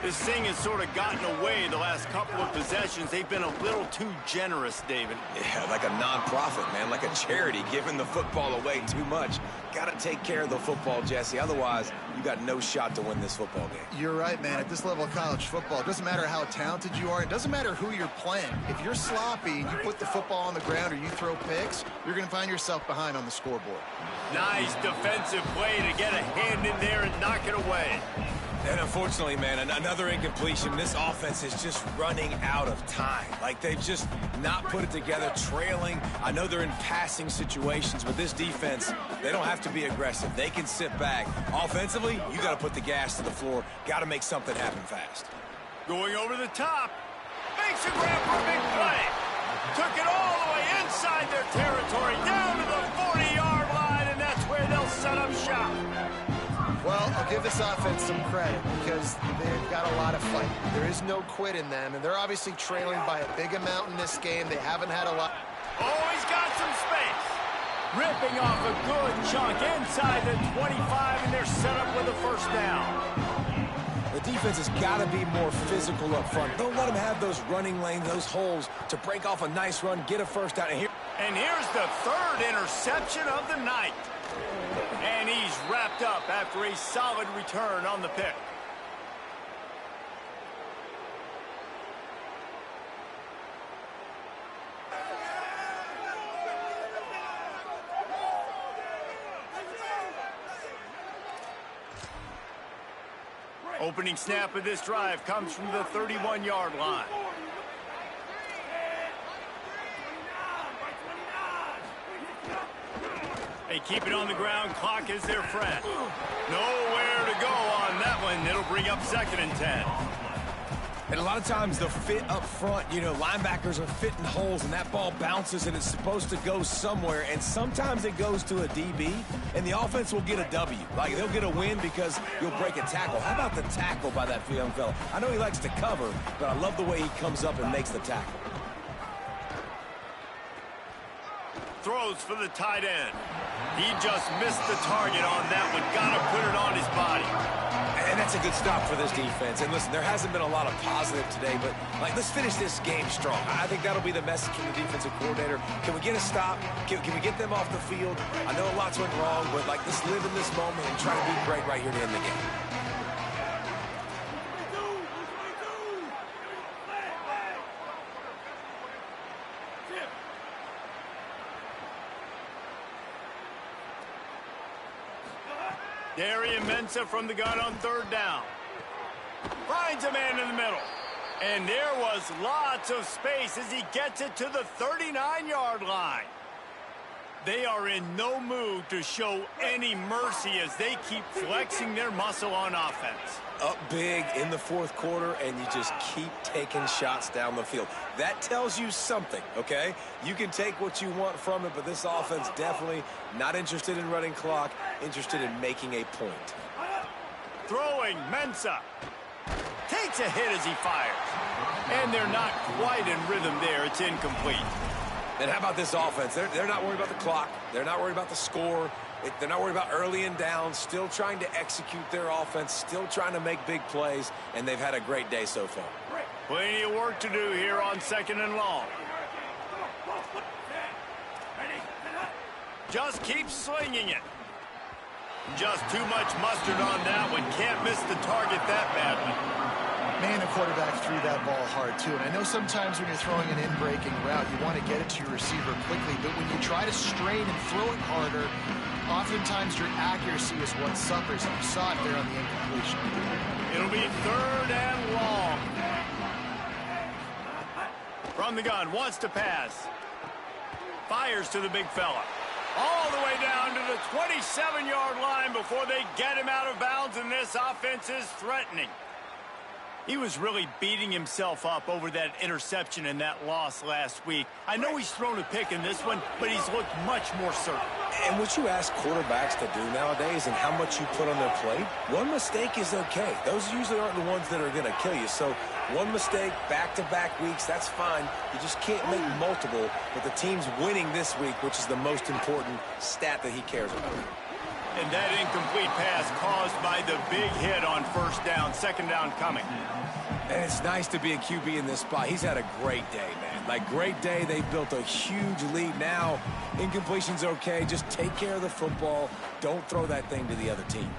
This thing has sort of gotten away the last couple of possessions. They've been a little too generous, David. Yeah, like a non-profit, man, like a charity, giving the football away too much. Got to take care of the football, Jesse. Otherwise, you got no shot to win this football game. You're right, man. At this level of college football, it doesn't matter how talented you are. It doesn't matter who you're playing. If you're sloppy and you put the football on the ground or you throw picks, you're going to find yourself behind on the scoreboard. Nice defensive play to get a hand in there and knock it away. And unfortunately, man, another incompletion. This offense is just running out of time. Like, they've just not put it together, trailing. I know they're in passing situations, but this defense, they don't have to be aggressive. They can sit back. Offensively, you got to put the gas to the floor. Got to make something happen fast. Going over the top. Makes a grab for a big play. Took it all the way inside their territory, down to the 40-yard line, and that's where they'll set up shop. Well, I'll give this offense some credit because they've got a lot of fight. There is no quit in them, and they're obviously trailing by a big amount in this game. They haven't had a lot. Oh, he's got some space. Ripping off a good chunk inside the 25, and they're set up with a first down. The defense has got to be more physical up front. Don't let them have those running lanes, those holes to break off a nice run, get a first down. And here's the third interception of the night. And he's wrapped up after a solid return on the pick. Opening snap of this drive comes from the 31-yard line. They keep it on the ground. Clock is their friend. Nowhere to go on that one. It'll bring up 2nd and 10. And a lot of times the fit up front, you know, linebackers are fitting holes and that ball bounces and it's supposed to go somewhere. And sometimes it goes to a DB and the offense will get a W. Like, they'll get a win because you'll break a tackle. How about the tackle by that young fella? I know he likes to cover, but I love the way he comes up and makes the tackle. Throws for the tight end. He just missed the target on that one. Got to put it on his body. And that's a good stop for this defense. And listen, there hasn't been a lot of positive today, but, like, let's finish this game strong. I think that'll be the message from the defensive coordinator. Can we get a stop? Can we get them off the field? I know lots went wrong, but, like, let's live in this moment and try to be great right here to end the game. Darian Mensah from the gun on third down. Finds a man in the middle. And there was lots of space as he gets it to the 39-yard line. They are in no mood to show any mercy as they keep flexing their muscle on offense. Up big in the fourth quarter, and you just keep taking shots down the field. That tells you something, okay? You can take what you want from it, but this offense definitely not interested in running clock, interested in making a point. Throwing, Mensah. Takes a hit as he fires. And they're not quite in rhythm there. It's incomplete. And how about this offense? They're not worried about the clock. They're not worried about the score. They're not worried about early and down. Still trying to execute their offense. Still trying to make big plays. And they've had a great day so far. Plenty of work to do here on 2nd and long. Just keep slinging it. Just too much mustard on that one. Can't miss the target that badly. Man, the quarterback threw that ball hard, too. And I know sometimes when you're throwing an in-breaking route, you want to get it to your receiver quickly. But when you try to strain and throw it harder, oftentimes your accuracy is what suffers. And you saw it there on the incompletion. It'll be 3rd and long. From the gun, wants to pass. Fires to the big fella. All the way down to the 27-yard line before they get him out of bounds, and this offense is threatening. He was really beating himself up over that interception and that loss last week. I know he's thrown a pick in this one, but he's looked much more certain. And what you ask quarterbacks to do nowadays and how much you put on their plate, one mistake is okay. Those usually aren't the ones that are going to kill you. So one mistake, back-to-back weeks, that's fine. You just can't make multiple. But the team's winning this week, which is the most important stat that he cares about. And that incomplete pass caused by the big hit on 1st down, 2nd down coming. And it's nice to be a QB in this spot. He's had a great day, man. Like, great day. They built a huge lead. Now, incompletion's okay. Just take care of the football. Don't throw that thing to the other team.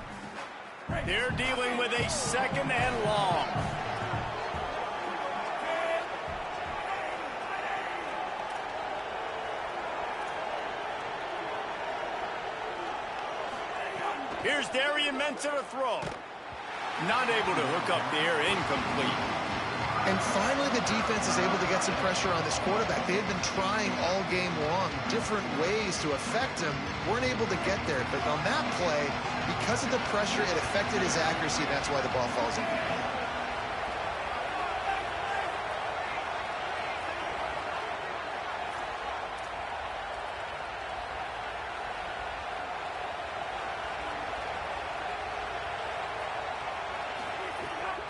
They're dealing with a 2nd and long. Here's Darian Mensah to throw. Not able to hook up there, incomplete. And finally, the defense is able to get some pressure on this quarterback. They had been trying all game long, different ways to affect him. Weren't able to get there. But on that play, because of the pressure, it affected his accuracy. That's why the ball falls in.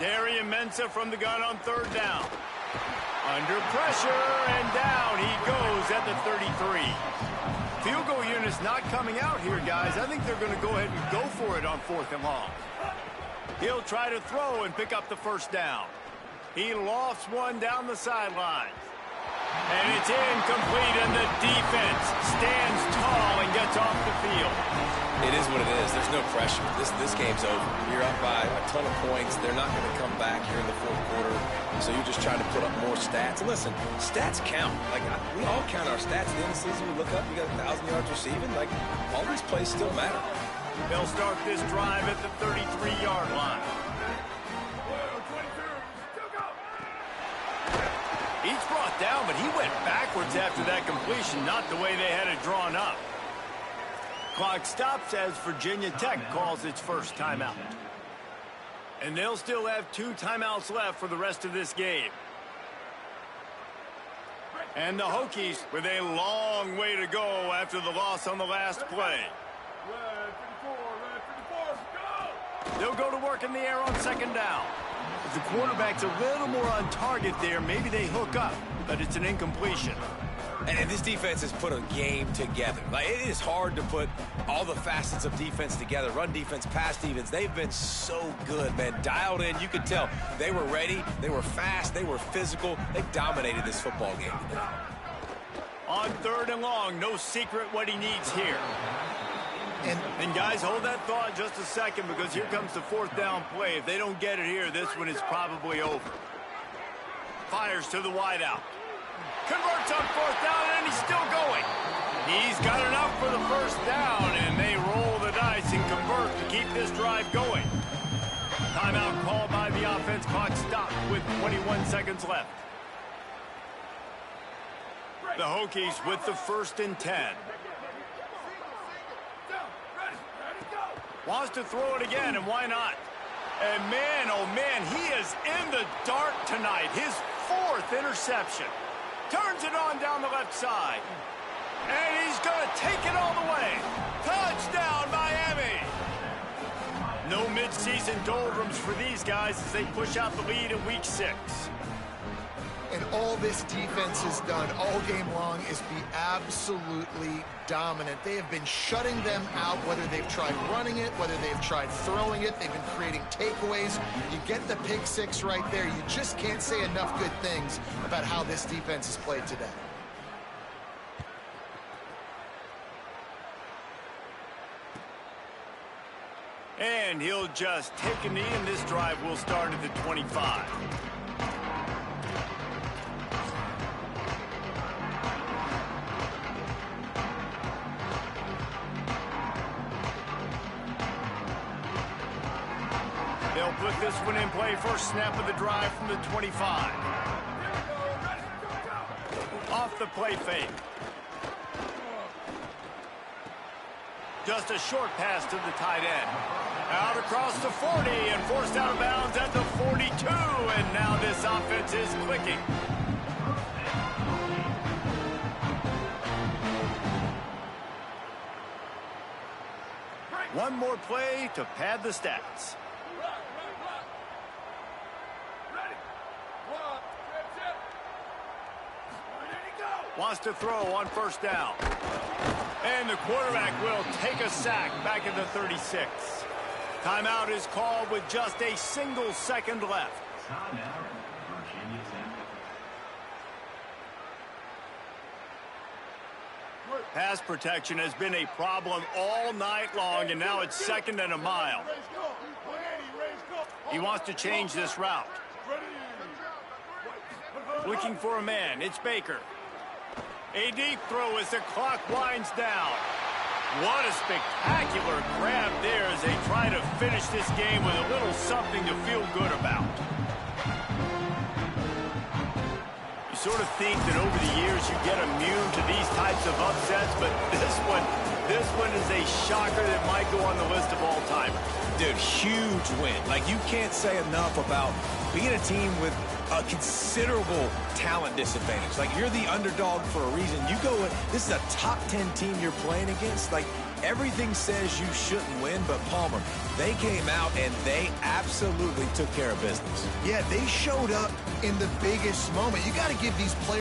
Darian Mensah from the gun on 3rd down. Under pressure, and down he goes at the 33. Field goal unit's not coming out here, guys. I think they're going to go ahead and go for it on 4th and long. He'll try to throw and pick up the 1st down. He lofts one down the sideline. And it's incomplete, and the defense stands tall and gets off the field. It is what it is. There's no pressure. This game's over. You're up by a ton of points. They're not going to come back here in the 4th quarter. So you're just trying to put up more stats. And listen, stats count. Like, we all count our stats. At the end of the season, we look up, you got 1,000 yards receiving. Like, all these plays still matter. They'll start this drive at the 33-yard line. He's brought down, but he went backwards after that completion, not the way they had it drawn up. Clock stops as Virginia Tech calls its first timeout. And they'll still have 2 timeouts left for the rest of this game. And the Hokies with a long way to go after the loss on the last play. Red 54, go! They'll go to work in the air on 2nd down. If the quarterback's a little more on target there, maybe they hook up, but it's an incompletion. And this defense has put a game together. Like, it is hard to put all the facets of defense together. Run defense, pass defense. They've been so good, man. Dialed in. You could tell they were ready. They were fast. They were physical. They dominated this football game today. On 3rd and long, no secret what he needs here. And guys, hold that thought just a second, because here comes the 4th down play. If they don't get it here, this one is probably over. Fires to the wideout. Converts on 4th down, and he's still going. He's got enough for the 1st down, and they roll the dice and convert to keep this drive going. Timeout called by the offense. Clock stopped with 21 seconds left. The Hokies with the 1st and 10. Wants to throw it again, and why not? And man, oh man, he is in the dark tonight. His 4th interception. Turns it on down the left side. And he's going to take it all the way. Touchdown, Miami! No midseason doldrums for these guys as they push out the lead in Week 6. And all this defense has done all game long is be absolutely dominant. They have been shutting them out, whether they've tried running it, whether they've tried throwing it. They've been creating takeaways. You get the pick 6 right there. You just can't say enough good things about how this defense has played today. And he'll just take a knee, and this drive will start at the 25. They'll put this one in play. First snap of the drive from the 25. Off the play fake. Just a short pass to the tight end. Out across the 40 and forced out of bounds at the 42. And now this offense is clicking. One more play to pad the stats. Wants to throw on first down. And the quarterback will take a sack back at the 36. Timeout is called with just a single second left. Pass protection has been a problem all night long, and now it's 2nd and a mile. He wants to change this route. Looking for a man. It's Baker. A deep throw as the clock winds down. What a spectacular grab there as they try to finish this game with a little something to feel good about. You sort of think that over the years you get immune to these types of upsets, but this one is a shocker that might go on the list of all-timers. Dude, huge win. Like, you can't say enough about being a team with a considerable talent disadvantage. Like, you're the underdog for a reason. You go with, this is a top 10 team you're playing against. Like, everything says you shouldn't win, but Palmer, they came out and they absolutely took care of business. Yeah, they showed up in the biggest moment. You got to give these players